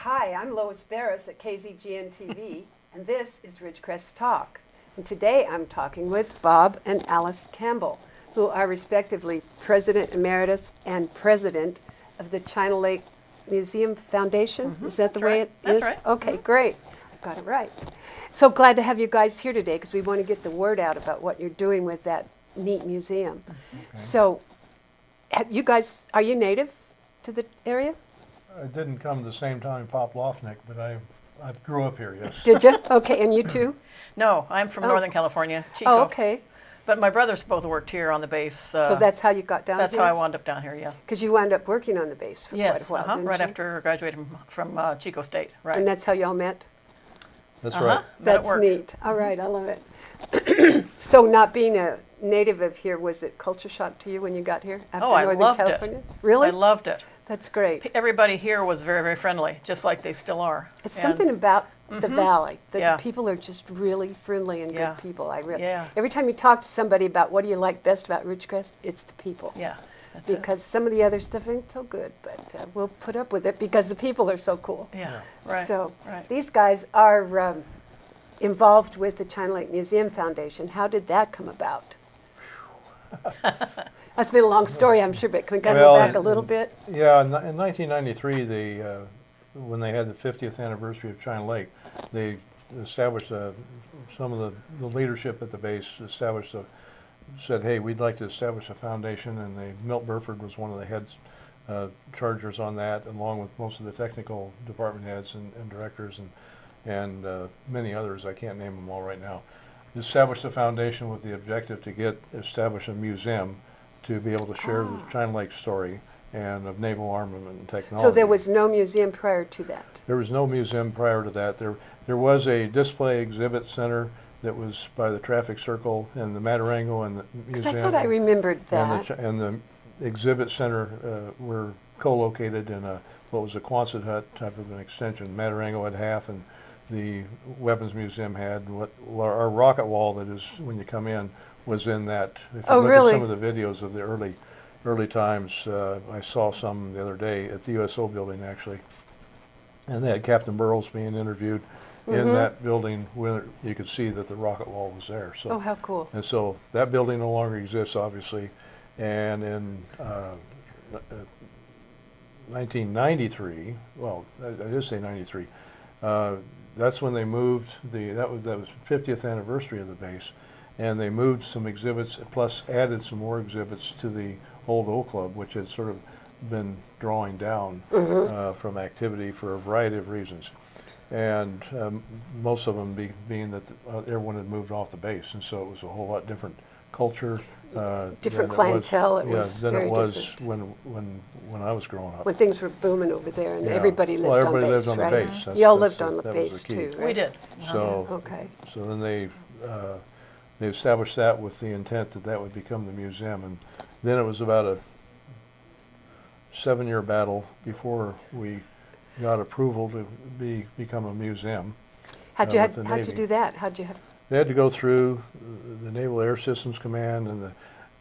Hi, I'm Lois Beres at KZGN-TV, and this is Ridgecrest Talk. And today I'm talking with Bob and Alice Campbell, who are respectively President Emeritus and President of the China Lake Museum Foundation. Is that the way it is? That's right. Okay, great. I've got it right. So glad to have you guys here today because we want to get the word out about what you're doing with that neat museum. Okay. So, you guys, are you native to the area? I didn't come the same time Pop Lofnick, but I grew up here, yes. Did you? Okay, and you too? No, I'm from Northern California, Chico. Oh, okay. But my brothers both worked here on the base. So that's how you got down that's here? how I wound up down here, yeah. Because you wound up working on the base for quite a while, didn't right you? after graduating from Chico State, right. And that's how y'all met? That's right. That's neat. All right, I love it. So not being a native of here, was it culture shock to you when you got here after Northern California? Really? I loved it. That's great. Everybody here was very, very friendly, just like they still are. It's something about the valley, that the people are just really friendly and good people. Every time you talk to somebody about what do you like best about Ridgecrest, it's the people. Yeah. Because some of the other stuff ain't so good, but we'll put up with it because the people are so cool. Yeah, right. So these guys are involved with the China Lake Museum Foundation. How did that come about? That's been a long story, I'm sure, but can we go back a little bit? Yeah, in 1993, when they had the 50th anniversary of China Lake, they established some of the leadership at the base said, hey, we'd like to establish a foundation, and Milt Burford was one of the heads chargers on that, along with most of the technical department heads and directors and many others. I can't name them all right now. Established a foundation with the objective to establish a museum to be able to share the China Lake story and of naval armament and technology. So there was no museum prior to that? There was no museum prior to that. There was a display exhibit center that was by the traffic circle and the Matarango and the museum. Because I thought I remembered that. And the exhibit center were co-located in what was a Quonset hut type of an extension. Matarango had half, and the Weapons Museum had our rocket wall that is when you come in was in that. If you look at some of the videos of the early times, I saw some the other day at the USO building actually, and they had Captain Burrows being interviewed in that building where you could see that the rocket wall was there. So, oh, how cool. And so that building no longer exists, obviously, and in 1993, well, I did say 93, that's when they moved that was 50th anniversary of the base, and they moved some exhibits, plus added some more exhibits to the old Oak Club, which had sort of been drawing down from activity for a variety of reasons. And most of them being that everyone had moved off the base, and so it was a whole lot different culture. Different clientele. Than it was when I was growing up. When things were booming over there, and everybody lived on base, lived on the base. You all lived on the base too, right? We did. So, so then they established that with the intent that would become the museum, and then it was about a 7-year battle before we got approval to become a museum. How'd you do that? How'd you have? They had to go through the Naval Air Systems Command and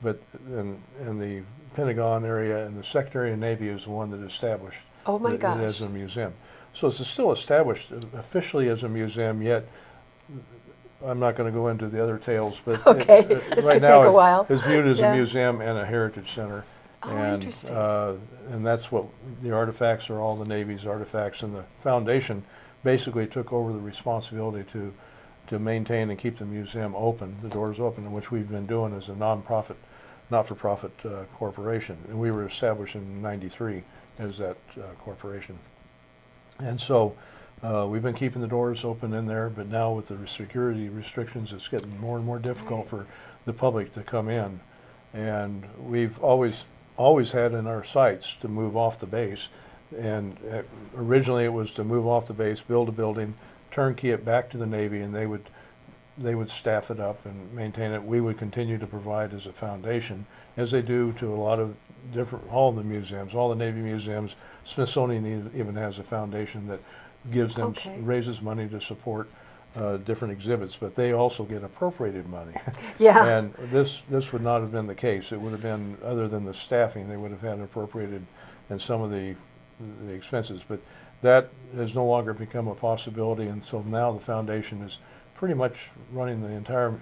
the Pentagon area, and the Secretary of Navy is the one that established it as a museum. So it's still established officially as a museum, yet I'm not going to go into the other tales, but this right could now take a while. It's viewed as a museum and a heritage center. Oh, interesting. And that's what the artifacts are, all the Navy's artifacts, and the foundation basically took over the responsibility to maintain and keep the museum open, the doors open, which we've been doing as a not-for-profit corporation. And we were established in '93 as that corporation. And so we've been keeping the doors open in there, but now with the security restrictions, it's getting more and more difficult for the public to come in. And we've always had in our sights to move off the base. And originally it was to move off the base, build a building, turnkey it back to the Navy, and they would staff it up and maintain it. We would continue to provide as a foundation, as they do to a lot of all the museums, all the Navy museums. Smithsonian even has a foundation that gives them, raises money to support different exhibits, but they also get appropriated money. And this would not have been the case. It would have been, other than the staffing, they would have had appropriated and some of the expenses. But that has no longer become a possibility, and so now the foundation is pretty much running the entire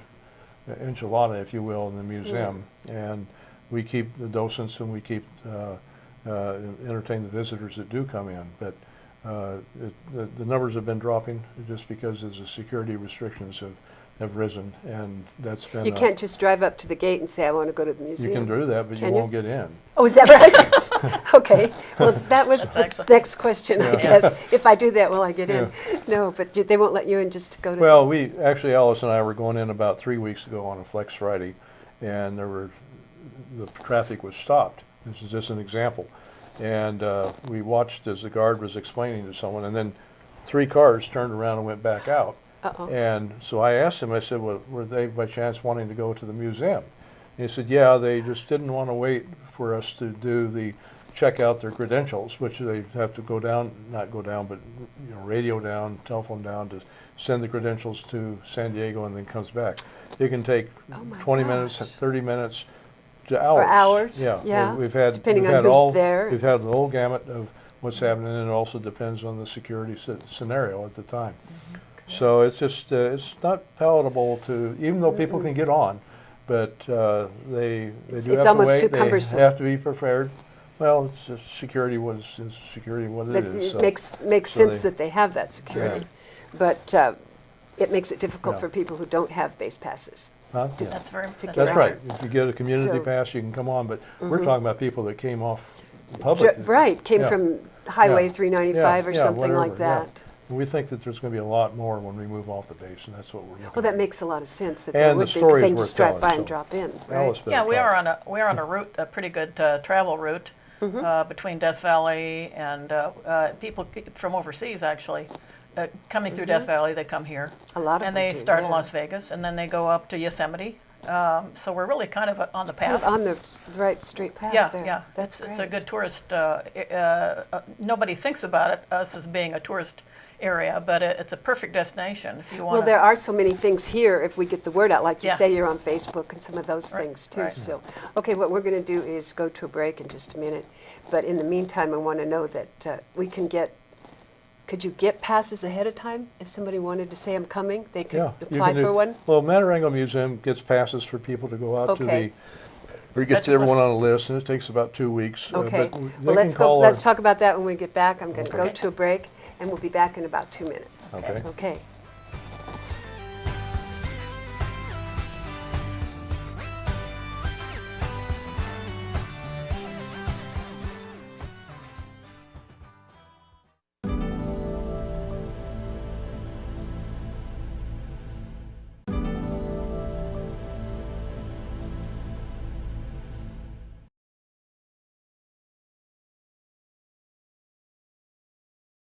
enchilada, if you will, in the museum. And we keep the docents and we keep entertain the visitors that do come in. But the numbers have been dropping just because as the security restrictions have risen, and that's been. You can't just drive up to the gate and say, I want to go to the museum. You can do that, but you won't get in. Oh, is that right? Okay. Well, that was That's the actually- next question, I guess. If I do that, will I get in? No, but they won't let you in just to go to Well, actually, Alice and I were going in about 3 weeks ago on a Flex Friday, and the traffic was stopped. This is just an example. And we watched as the guard was explaining to someone, and then 3 cars turned around and went back out. Uh-oh. And so I asked him, I said, well, were they by chance wanting to go to the museum? And he said, yeah, they just didn't want to wait for us to do the check out their credentials, which they have to go down, not go down, but radio down, telephone down to send the credentials to San Diego and then comes back. It can take 20 minutes, 30 minutes to hours. Or hours? Yeah. Yeah. We've had, Depending we've on had who's there. We've had the whole gamut of what's happening, and it also depends on the security scenario at the time. So it's just, it's not palatable to, even though people can get on, but they do have to wait. It's almost too cumbersome. They have to be prepared. Well, it's just security what it is. So. Makes sense that they have that security. But it makes it difficult for people who don't have base passes. Huh? Yeah. That's very. That's right. If you get a community So- pass, you can come on. But we're talking about people that came off the public. Right, came Yeah. from Highway Yeah. 395 or Yeah, something like whatever, yeah. that. We think that there's going to be a lot more when we move off the base, and that's what we're looking Well, that at. makes a lot of sense that And there the would be, because story's they can worth just drive telling, by so- and drop in, right? Alice better Yeah, we talk. are on a route, a pretty good travel route between Death Valley and people from overseas actually coming through Death Valley. They come here, A lot of and them they do, start in yeah. Las Vegas, and then they go up to Yosemite. So we're really kind of on the Kind path. of on the right straight path Yeah, there. yeah. That's It's great. a good tourist. Nobody thinks about it, us as being a tourist area, but it's a perfect destination if you want. Well, there are so many things here if we get the word out. Like you Yeah. say, you're on Facebook and some of those Right, things too. right. So, okay, what we're going to do is go to a break in just a minute. But in the meantime, I want to know that we can get. Could you get passes ahead of time if somebody wanted to say I'm coming? They could Yeah, you apply can do- for one. Well, Matarango Museum gets passes for people to go out to Okay. or gets everyone on a list, and it takes about 2 weeks. Okay. But they Well, let's can go. call Let's our- talk about that when we get back. I'm going to Okay. go to a break, and we'll be back in about 2 minutes. Okay. Okay.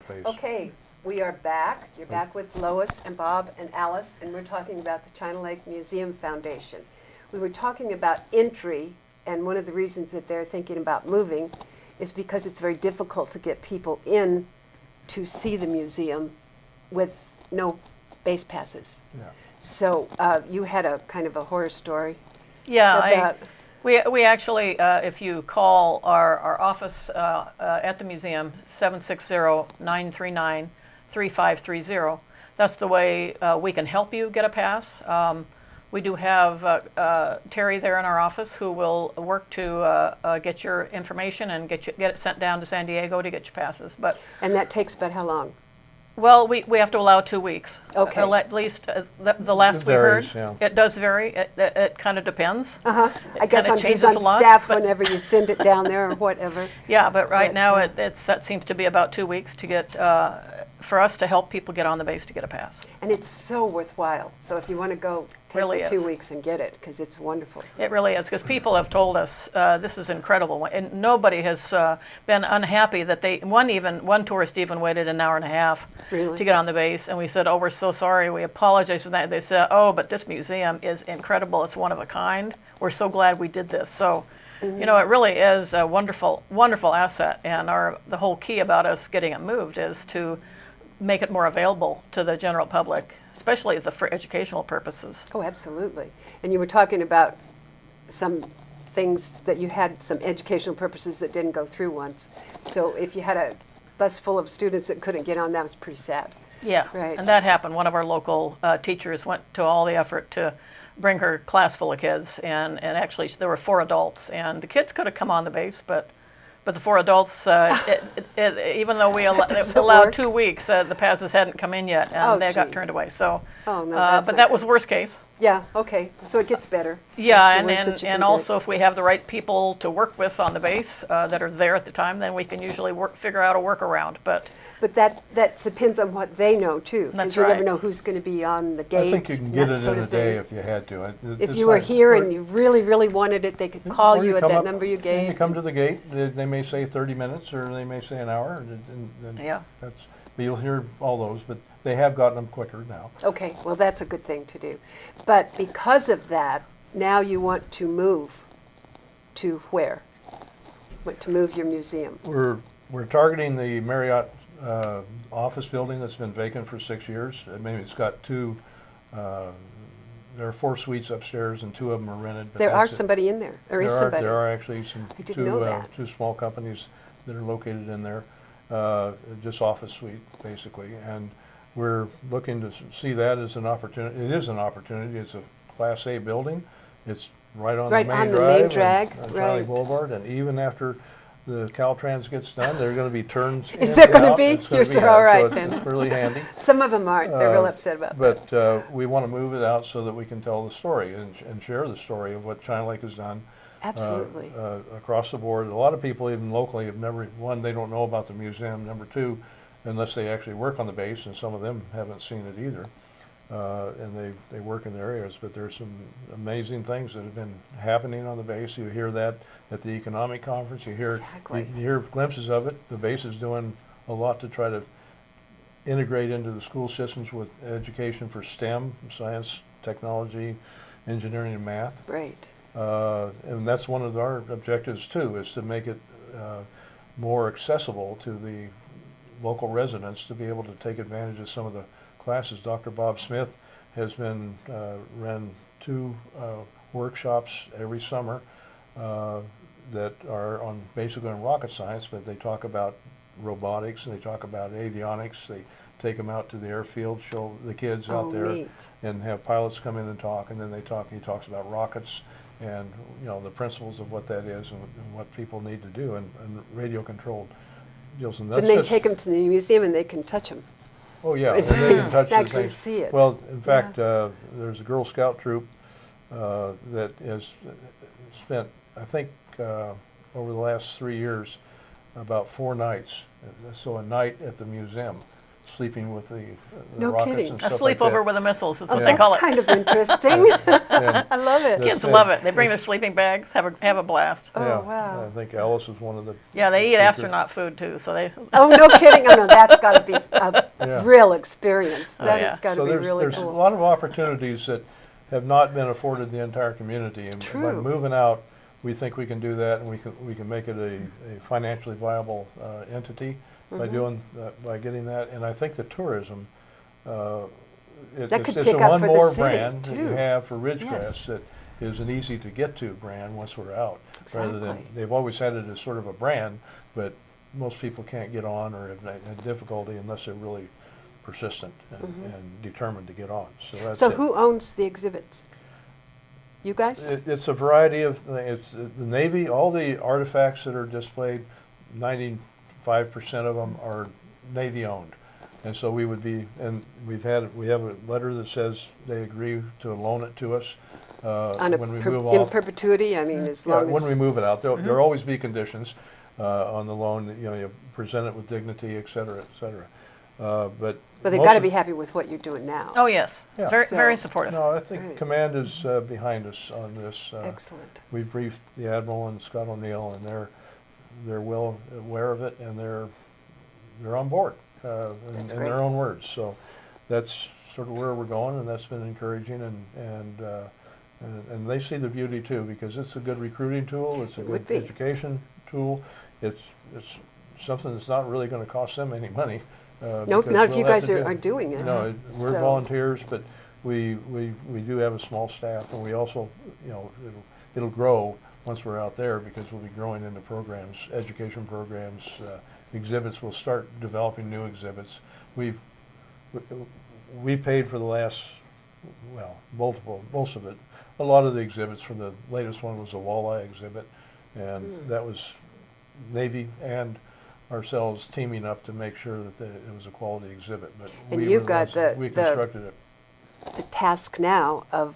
face. Okay, we are back. You're back with Lois and Bob and Alice, and we're talking about the China Lake Museum Foundation. We were talking about entry, and one of the reasons that they're thinking about moving is because it's very difficult to get people in to see the museum with no base passes. Yeah. So you had a kind of a horror story Yeah, about. we actually, if you call our office at the museum, 760-939-3530, that's the way we can help you get a pass. We do have Terry there in our office who will work to get your information and get it sent down to San Diego to get your passes. But And that takes about how long? well, we have to allow 2 weeks. Okay. At least the last It we heard. varies, yeah. It does vary. It kind of depends. I guess kinda on who's changes on a lot, staff but- whenever you send it down there or whatever. Yeah, but right But, now that seems to be about 2 weeks to get for us to help people get on the base to get a pass. And it's so worthwhile. So if you want to go, take Really the 2 is. weeks and get it, because it's wonderful. It really is, because people have told us this is incredible, and nobody has been unhappy that one tourist even waited an hour and a half Really? to get on the base, and we said, oh, we're so sorry, we apologize for that. They said, oh, but this museum is incredible, it's one of a kind. We're so glad we did this. So, you know, it really is a wonderful, wonderful asset, and the whole key about us getting it moved is to make it more available to the general public, especially for educational purposes. Oh, absolutely. And you were talking about some things that you had some educational purposes that didn't go through once. So if you had bus full of students that couldn't get on. That was pretty sad. Yeah, Right. and that happened. One of our local teachers went to all the effort to bring her class full of kids, and actually there were 4 adults, and the kids could have come on the base, but the 4 adults, even though we doesn't allowed work. 2 weeks, the passes hadn't come in yet, and Oh, they got gee. turned away. So, Oh, no, that's but not that was good. worst case. Yeah, okay, so it gets better. Yeah, That's the and worst that you can and get. also if we have the right people to work with on the base that are there at the time, then we can usually figure out a workaround. But But that depends on what they know, too. That's Because you never right. know who's going to be on the gate. I think you can and get that it sort in a of day thing. if you had to. If you were here and you really, really wanted it, they could call Or you at come that up number you and gave. you come to the gate, they may say 30 minutes or they may say an hour. And Yeah. But you'll hear all those, but they have gotten them quicker now. Okay, well, that's a good thing to do. But because of that, now you want to move to where? Want to move your museum? We're targeting the Marriott office building that's been vacant for 6 years. I mean, it's got 2, there are 4 suites upstairs and 2 of them are rented. But There are that's it. somebody in there. There is somebody. There are actually some I didn't know that. 2 small companies that are located in there, just office suite basically. And we're looking to see that as an opportunity. It is an opportunity. It's a Class A building. It's right on Right the main on the drive main drag, on Charlie right. Boulevard. And even after the Caltrans gets done, there are going to be turns. Is in there and gonna out. be? It's gonna You're be, so yeah, all right it's, then. It's really handy. Some of them aren't. They're real upset about that. But we want to move it out so that we can tell the story and share the story of what China Lake has done. Absolutely. Across the board. A lot of people, even locally, have never, one, they don't know about the museum. Number 2, unless they actually work on the base, and some of them haven't seen it either. And they work in their areas, but there's some amazing things that have been happening on the base. You hear that at the economic conference. You hear Exactly. you hear glimpses of it. The base is doing a lot to try to integrate into the school systems with education for STEM, science, technology, engineering, and math. Right. And that's one of our objectives too, is to make it more accessible to the local residents to be able to take advantage of some of the classes. Dr. Bob Smith has been ran 2 workshops every summer that are on basically on rocket science, but they talk about robotics and they talk about avionics. They take them out to the airfield, show the kids Oh, out there, neat. and have pilots come in and talk, and then he talks about rockets and the principles of what that is and what people need to do, and radio controlled deals. And Then they take them to the museum and they can touch them. Oh yeah, and they can touch the Actually things. see it. Well, in fact, there's a Girl Scout troop that has spent, I think, over the last 3 years, about 4 nights. So a night at the museum, sleeping with the No rockets kidding. and a stuff like that. sleepover with the missiles is Oh, what they that's call it. kind of interesting. And I love it. That's Kids it. love it. They bring their sleeping bags, have a blast. Oh, yeah, wow. I think Alice is one of the. Yeah, they eat speakers. astronaut food too, so they. Oh, no kidding. Oh, no, that's got to be a Yeah. real experience. Oh, That yeah. has got to So be there's really a cool. lot of opportunities that have not been afforded the entire community, and by True. moving out, we think we can do that, and we can make it a financially viable entity by Mm-hmm. doing by getting that. And I think the tourism, That it's could a pick up one for the more city, brand that you too. have for Ridgecrest Yes. that is an easy to get to brand once we're out, rather than Exactly. they've always had it as sort of a brand, but most people can't get on or have had difficulty unless they're really persistent and determined to get on. So that's So it. who owns the exhibits? You guys? It's a variety of, it's the Navy, all the artifacts that are displayed, 95% of them are Navy owned. And so we would be, and we have a letter that says they agree to loan it to us On when we a move in off. perpetuity? I mean, as Yeah, long when as... we move it out, there'll always be conditions on the loan, that, you present it with dignity, et cetera, et cetera. But But they've most got to of- be happy with what you're doing now. Oh yes, Yeah. very So- very supportive. No, I think Right. command is behind us on this. Excellent. We briefed the Admiral and Scott O'Neill, and they're well aware of it, and they're on board That's in great. their own words. So that's sort of where we're going, and that's been encouraging, and they see the beauty too, because it's a good recruiting tool. It's a It would good be. education tool. It's something that's not really going to cost them any money. Nope, because not if we'll you have guys to are doing it. No, we're So- volunteers, but we do have a small staff, and we also, it'll grow once we're out there, because we'll be growing into programs, education programs, exhibits. We'll start developing new exhibits. We paid for the last, well, most of it. A lot of the exhibits for the latest one was a walleye exhibit, and that was Navy and ourselves teaming up to make sure that it was a quality exhibit. But And we you've were got the ones that- we constructed it. the task now of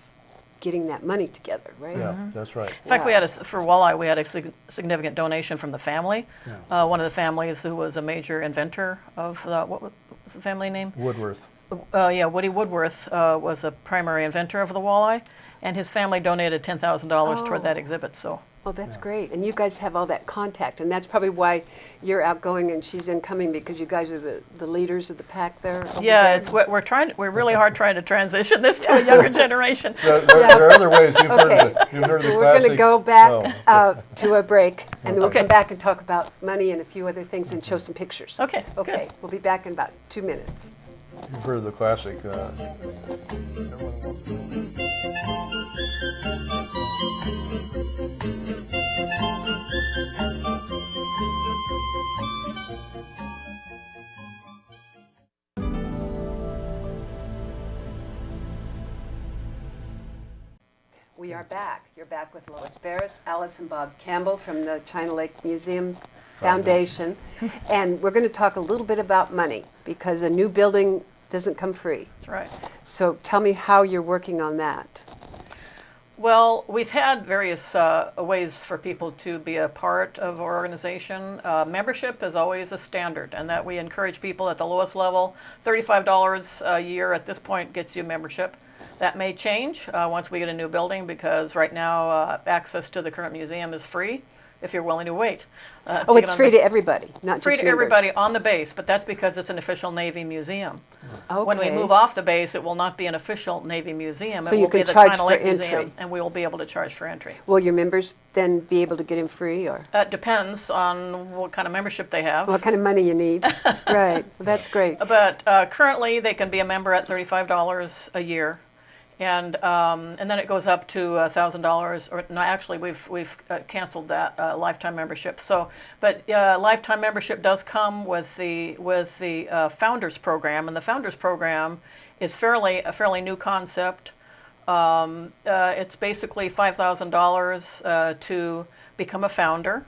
getting that money together, right? Yeah, that's right. In fact, we Yeah. had for walleye, we had a significant donation from the family. Yeah. One of the families who was a major inventor of what was the family name? Woodworth. Yeah, Woody Woodworth was a primary inventor of the walleye, and his family donated $10,000 Oh. toward that exhibit. So Oh, that's great. And you guys have all that contact, and that's probably why you're outgoing and she's incoming, because you guys are the leaders of the pack there. over yeah, there. it's what we're really hard trying to transition this to a younger generation. There are other ways. You've Okay. heard the Well, we're going to classic. go back Oh. to a break, and then we'll Okay. come back and talk about money and a few other things and show some pictures. Okay, Okay, good. we'll be back in about 2 minutes. You've heard the classic. We are back. You're back with Lois Beres, Alice and Bob Campbell from the China Lake Museum Foundation. And we're going to talk a little bit about money, because a new building doesn't come free. That's right. So tell me how you're working on that. Well, we've had various ways for people to be a part of our organization. Membership is always a standard, and that we encourage people at the lowest level. $35 a year at this point gets you membership. That may change once we get a new building, because right now access to the current museum is free if you're willing to wait. Oh, it's free to everybody, not free just to members. everybody on the base, but that's because it's an official Navy museum. Okay. When we move off the base, it will not be an official Navy museum. So it you will be can the charge China for Lake entry. Museum, and we will be able to charge for entry. Will your members then be able to get in free, or It depends on what kind of membership they have. what kind of money you need? Right, well, that's great. But currently, they can be a member at $35 a year, and then it goes up to $1,000. Or no, actually, we've canceled that lifetime membership. So, but lifetime membership does come with the Founders Program, and the Founders Program is a fairly new concept. It's basically $5,000 to become a founder.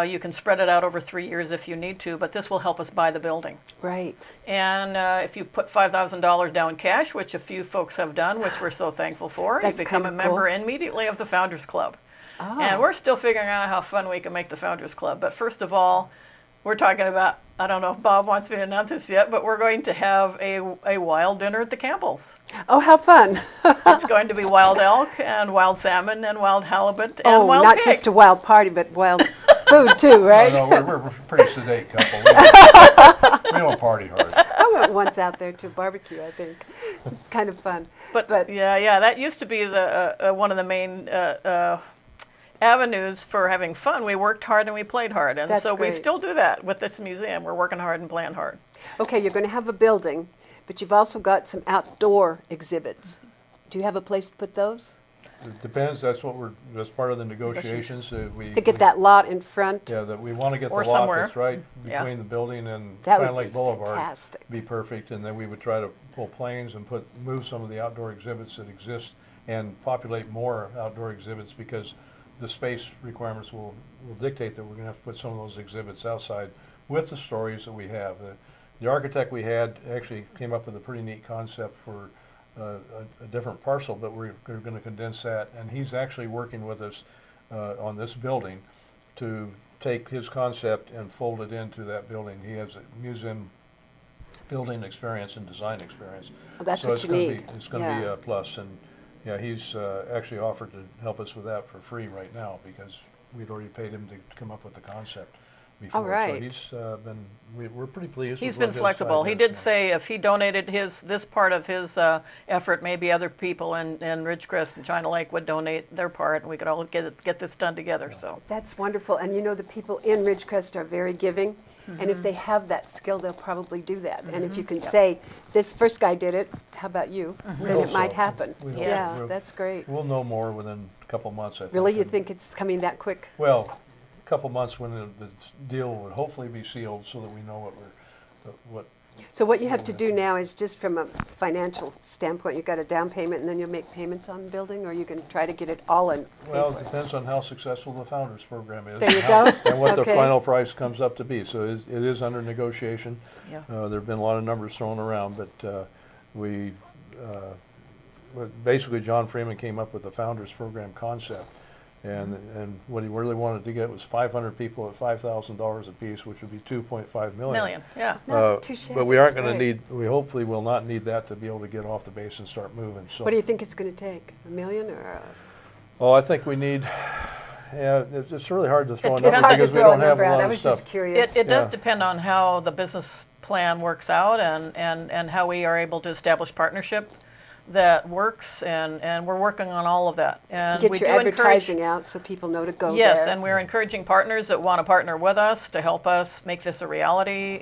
You can spread it out over 3 years if you need to, but this will help us buy the building. Right. And if you put $5,000 down cash, which a few folks have done, which we're so thankful for, That's you become kind a of cool. member immediately of the Founders Club. Oh. And we're still figuring out how fun we can make the Founders Club. But first of all, we're talking about, I don't know if Bob wants me to announce this yet, but we're going to have a wild dinner at the Campbells. Oh, how fun. It's going to be wild elk and wild salmon and wild halibut and Oh, wild not pig. just a wild party, but wild food too, right? No, we're a pretty sedate couple. We don't party hard. I went once out there to a barbecue, I think. It's kind of fun. But yeah, that used to be the one of the main avenues for having fun. We worked hard and we played hard, and That's so we great. still do that with this museum. We're working hard and playing hard. Okay, you're going to have a building, but you've also got some outdoor exhibits. Do you have a place to put those? It depends. That's part of the negotiations. To get that lot in front? Yeah, that we want to get the Or lot somewhere. that's right Yeah. between the building and That China would Lake be Boulevard. fantastic. Be perfect, and then we would try to pull planes and move some of the outdoor exhibits that exist and populate more outdoor exhibits, because the space requirements will dictate that we're going to have to put some of those exhibits outside with the stories that we have. The architect we had actually came up with a pretty neat concept for a different parcel, but we're going to condense that, and he's actually working with us on this building to take his concept and fold it into that building. He has a museum building experience and design experience. Oh, that's so what it's you gonna need. It's going to be Yeah. a plus, and yeah, he's actually offered to help us with that for free right now, because we'd already paid him to come up with the concept before. All right. So we're pretty pleased. He's with been what his flexible. He ideas did are. say if he donated this part of his effort, maybe other people in Ridgecrest and China Lake would donate their part, and we could all get this done together. So That's wonderful. And you know, the people in Ridgecrest are very giving. And if they have that skill, they'll probably do that. And if you can say, this first guy did it, how about you? Then hope it might so. happen. We hope Yeah, so. that's great. We'll know more within a couple months, I think. Really, you and- think it's coming that quick? Well, couple months when the deal would hopefully be sealed so that we know what So what you have to do now is just from a financial standpoint, you've got a down payment and then you'll make payments on the building, or you can try to get it all in? Well, it depends on how successful the Founders Program is. There you go. And what the Okay. final price comes up to be. So it is under negotiation. Yeah. There have been a lot of numbers thrown around, but basically John Freeman came up with the Founders Program concept. And what he really wanted to get was 500 people at $5,000 apiece, which would be 2.5 million. Yeah. Not too shabby. But we aren't going to Right. we hopefully will not need that to be able to get off the base and start moving. So, What do you think it's going to take? $1 million or? oh, I think we need, yeah, it's really hard to throw a It's number It's hard to because we throw a don't have number a out. lot I of was stuff. just curious. It does Yeah. depend on how the business plan works out and how we are able to establish partnership that works, and we're working on all of that. And Get we your do encourage, advertising out so people know to go yes, there. and we're encouraging partners that want to partner with us to help us make this a reality.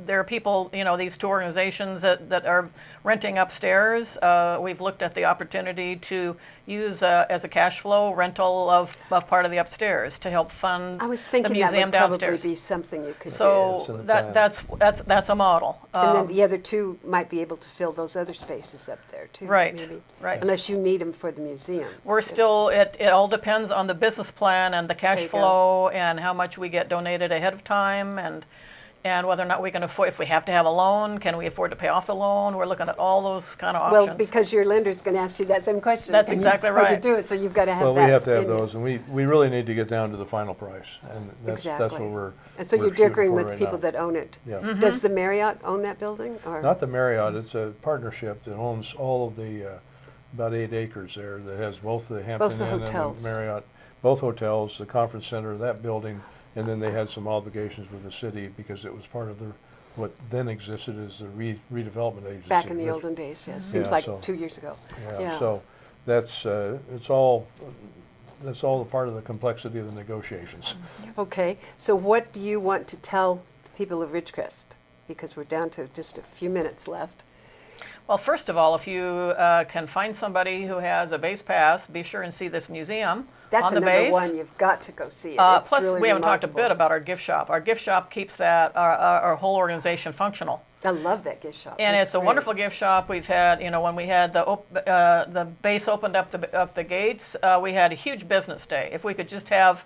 There are people, these two organizations that are renting upstairs. We've looked at the opportunity to use as a cash flow rental of part of the upstairs to help fund I was the thinking that museum would probably downstairs. be something you could do. So That's in the plan. that's a model. And then the other two might be able to fill those other spaces up there too. Right, Maybe. right. Unless you need them for the museum. We're still, it all depends on the business plan and the cash There you go. flow and how much we get donated ahead of time and whether or not we can afford, if we have to have a loan, can we afford to pay off the loan? We're looking at all those kind of options. Well, because your lender's going to ask you that same question. That's and exactly you afford right. to do it, so you've got to have Well, that we have to have in you. those, and we really need to get down to the final price, and that's Exactly. what we're. And so we're you're shooting dickering for with right people now. that own it. Yeah. Mm-hmm. Does the Marriott own that building? Or Not the Marriott, it's a partnership that owns all of the, about 8 acres there, that has both the Hampton Both the Inn and hotels. the Marriott, both hotels, the conference center, that building, and then they had some obligations with the city because it was part of what then existed as the redevelopment agency. back in the Ridge- olden days, yes. Seems Yeah, like so- 2 years ago. Yeah, so that's, that's all a part of the complexity of the negotiations. Okay, so what do you want to tell the people of Ridgecrest? Because we're down to just a few minutes left. Well, first of all, if you can find somebody who has a base pass, be sure and see this museum That's on the a number base. one. You've got to go see it. It's Plus, really we haven't talked a remarkable. bit about our gift shop. Our gift shop keeps that our whole organization functional. I love that gift shop. And It's it's a great. wonderful gift shop. We've had, when we had the base opened up the gates, we had a huge business day. If we could just have,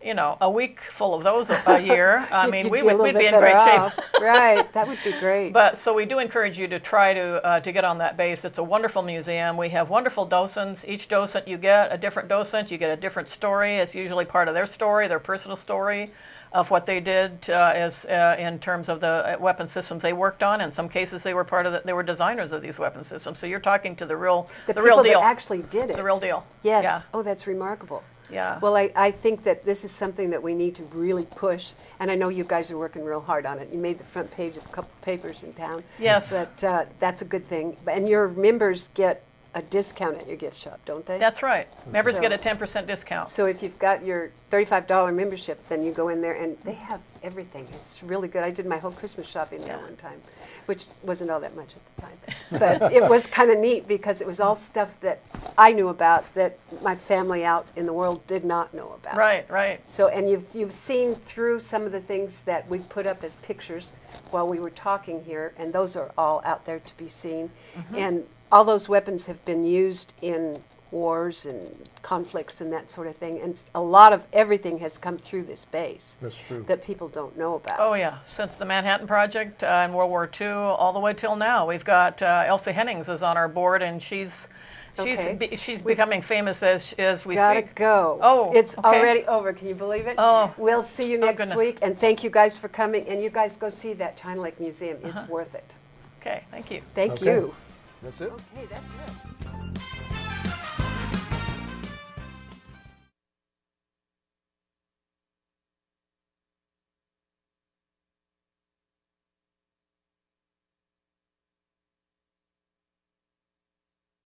a week full of those a year, I mean, You'd we'd a little be bit in great better shape. off. Right, that would be great. But so we do encourage you to try to get on that base. It's a wonderful museum. We have wonderful docents. Each docent you get a different docent. You get a different story. It's usually part of their story, their personal story, of what they did in terms of the weapon systems they worked on. In some cases, they were they were designers of these weapon systems. So you're talking to the real people deal, that actually did it. the real deal. Yes. Yeah. Oh, that's remarkable. Yeah. Well, I think that this is something that we need to really push, and I know you guys are working real hard on it. You made the front page of a couple papers in town. Yes. But that's a good thing. And your members get a discount at your gift shop, don't they? That's right. Members So- get a 10% discount. So if you've got your $35 membership, then you go in there and they have everything. It's really good. I did my whole Christmas shopping there one time, which wasn't all that much at the time. But it was kind of neat because it was all stuff that I knew about that my family out in the world did not know about. Right, right. So, and you've seen through some of the things that we put up as pictures while we were talking here, and those are all out there to be seen. And all those weapons have been used in wars and conflicts and that sort of thing. And a lot of everything has come through this base That's true. that people don't know about. Oh yeah, since the Manhattan Project in World War II all the way till now. We've got Elsie Hennings is on our board, and she's Okay. she's becoming famous as we Gotta speak. go. Oh, it's okay. already over. Can you believe it? Oh. We'll see you next goodness. week. And thank you guys for coming. And you guys go see that China Lake Museum. It's worth it. Okay, thank you. Thank Okay. you. That's it? Okay, that's it.